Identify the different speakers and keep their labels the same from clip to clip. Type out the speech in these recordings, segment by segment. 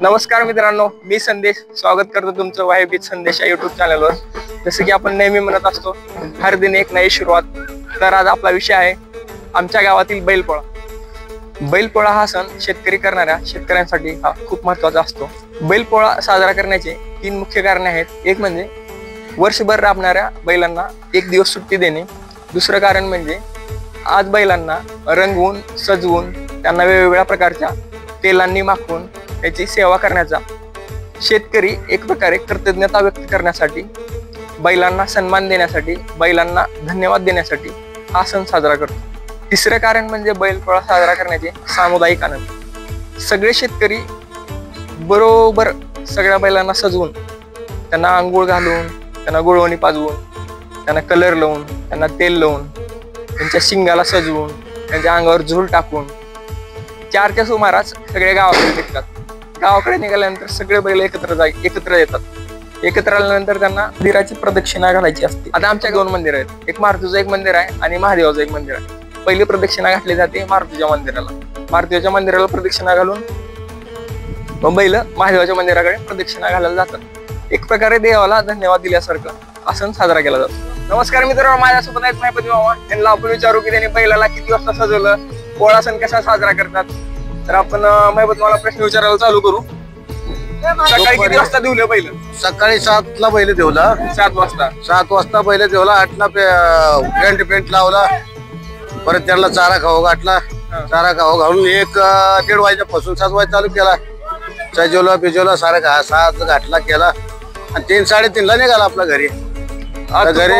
Speaker 1: नमस्कार मित्रांनो, मी संदेश स्वागत करतो तुमचं वायबीत संदेश या युट्यूब चॅनलवर। जसं की आपण नेहमी म्हणत असतो, हर दिन एक नई सुरुवात। तर आज आपला विषय आहे आमच्या गावातील बैलपोळा। बैलपोळा हा सण शेतकरी करणाऱ्या शेतकऱ्यांसाठी हा खूप महत्त्वाचा असतो। बैलपोळा साजरा करण्याचे 3 मुख्य कारणे आहेत। एक म्हणजे वर्षभर राबणाऱ्या बैलांना एक दिवस सुट्टी देणे। दुसरं कारण म्हणजे आज बैलांना रंगवून सजवून त्यांना वेगवेगळ्या प्रकारच्या तेलांनी माखून त्याची सेवा करण्याचा शेतकरी एक प्रकारे कृतज्ञता व्यक्त करण्यासाठी, बैलांना सन्मान देण्यासाठी, बैलांना धन्यवाद देण्यासाठी हा सण साजरा करतो। तिसरं कारण म्हणजे बैलपोळा साजरा करण्याचे सामुदायिक आनंद। सगळे शेतकरी बरोबर सगळ्या बैलांना सजवून, त्यांना आंघोळ घालून, त्यांना गुळवणी पाजवून, त्यांना कलर लावून, त्यांना तेल लावून, त्यांच्या शिंगाला सजवून, त्यांच्या अंगावर झूल टाकून 4च्या सुमारास सगळे गावाकडे निघतात। गावाकडे निघाल्यानंतर सगळे बैल एकत्र येतात। एकत्र आल्यानंतर त्यांना मंदिराची प्रदक्षिणा घालायची असते। आता आमच्या 2 मंदिर आहेत, एक मारुतीचं एक मंदिर आहे आणि महादेवाचं एक मंदिर आहे। पहिली प्रदक्षिणा घातली जाते मारुतीच्या मंदिराला। मारुतीच्या मंदिराला प्रदक्षिणा घालून मग बैल महादेवाच्या मंदिराकडे प्रदक्षिणा घालायला जातात। एक प्रकारे देवाला धन्यवाद दिल्यासारखं हा सण साजरा केला जातो। नमस्कार मित्रांनो, माझ्यासोबत आहेत माहिती मामा। त्यांना आपण विचारू की त्यांनी बैलाला किती वाजता सजवलं, पोळा सण कसा साजरा करतात। तर आपण महबूब मला प्रश्न विचारायला चालू करू। सकाळी किती वाजता दिवलं बैल?
Speaker 2: सकाळी 7ला बैल ठेवला।
Speaker 1: 7 वाजता
Speaker 2: 7 वाजता बैल ठेवला। 8ला पेंट लावला। परत त्याला चारा खाऊ घातला। चारा खाऊ घालून 1-1:30 वाजेपासून सजवाय चालू केला। सजवला बिजवला सारा 7 घातला केला आणि 3-3:30ला निघाला आपल्या घरी।
Speaker 1: घरी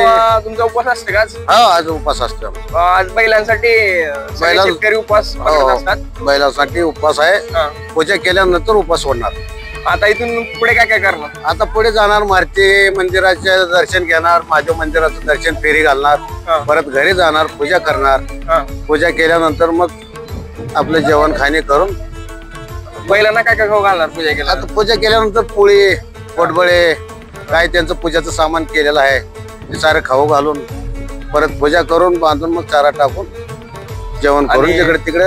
Speaker 1: तुमचा उपवास असते का?
Speaker 2: आज उपवास असतो।
Speaker 1: आज बैलांसाठी शेतकरी उपवास असतात।
Speaker 2: बैलांसाठी उपवास आहे। पूजा केल्यानंतर उपवास होणार।
Speaker 1: आता इथून पुढे काय काय करणार?
Speaker 2: आता पुढे जाणार, मारुती मंदिराचे दर्शन घेणार, महादेव मंदिराचं दर्शन फेरी घालणार, परत घरी जाणार, पूजा करणार। पूजा केल्यानंतर मग आपलं जेवण खाणे करून
Speaker 1: बैलांना काय काय खाऊ घालणार पूजा केला?
Speaker 2: आता पूजा केल्यानंतर पोळी पोटबळे काय त्यांचं पूजाचं सामान केलेलं आहे ते सारे खाऊ घालून परत पूजा करून बांधून मग चारा टाकून जेवण करून जिकडे तिकडे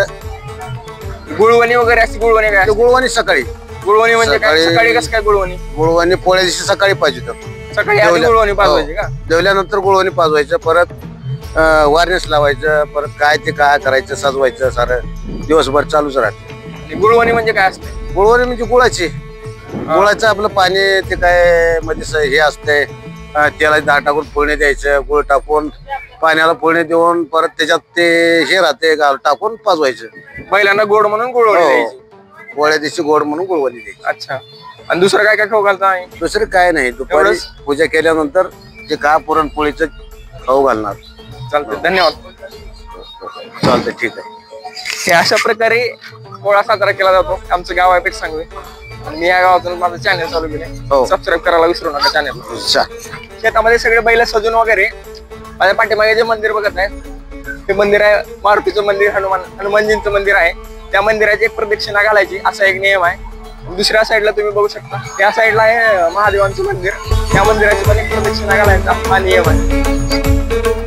Speaker 1: गुळवणी वगैरे असते। गुळवणी काय?
Speaker 2: गुळवणी सकाळी।
Speaker 1: गुळवणी म्हणजे काय? सकाळी कसं काय गुळवणी?
Speaker 2: गुळवणी पोळ्या दिवशी सकाळी पाहिजे।
Speaker 1: सकाळी आधी गुळवणी पाजवायची का?
Speaker 2: जेवल्यानंतर गुळवणी पाजवायचं, परत वारनेस लावायचं, परत काय ते काय करायचं, सजवायचं, सारं दिवसभर चालूच राहते।
Speaker 1: गुळवणी म्हणजे काय असते?
Speaker 2: गुळवणी म्हणजे गुळाची, गुळाचं आपलं पाणी ते काय मध्ये हे असते, त्याला डाळ टाकून फोडणी द्यायचं, गुळ टाकून पाण्याला फोडणी देऊन परत त्याच्यात ते हे राहते टाकून पाजवायचं।
Speaker 1: बैलांना गोड म्हणून गुळवणी द्यायची।
Speaker 2: पोळ्या दिवशी गोड म्हणून गुळवणी द्यायची।
Speaker 1: अच्छा, आणि दुसरं काय काय खाऊ घालता?
Speaker 2: दुसरं काय नाही, दुपारी पूजा केल्यानंतर ते का पुरणपोळीचं खाऊ घालणार।
Speaker 1: चालतंय, धन्यवाद।
Speaker 2: चालतंय, ठीक आहे।
Speaker 1: हे अशा प्रकारे पोळा साजरा केला जातो। आमचं गाव आहे पेठ सांगवे आणि मी या गावातून माझं चॅनल चालू केले। सबस्क्राईब करायला विसरू नका चॅनल। शेतामध्ये सगळे बैल सजून वगैरे माझ्या पाठीमागे जे मंदिर बघत आहे ते मंदिर आहे मारुतीचं मंदिर, हनुमानजींचं मंदिर आहे। त्या मंदिराची एक प्रदक्षिणा घालायची असा एक नियम आहे। दुसऱ्या साईडला तुम्ही बघू शकता, त्या साईडला आहे महादेवांचं मंदिर, त्या मंदिराची पण एक प्रदक्षिणा घालायचा हा नियम आहे।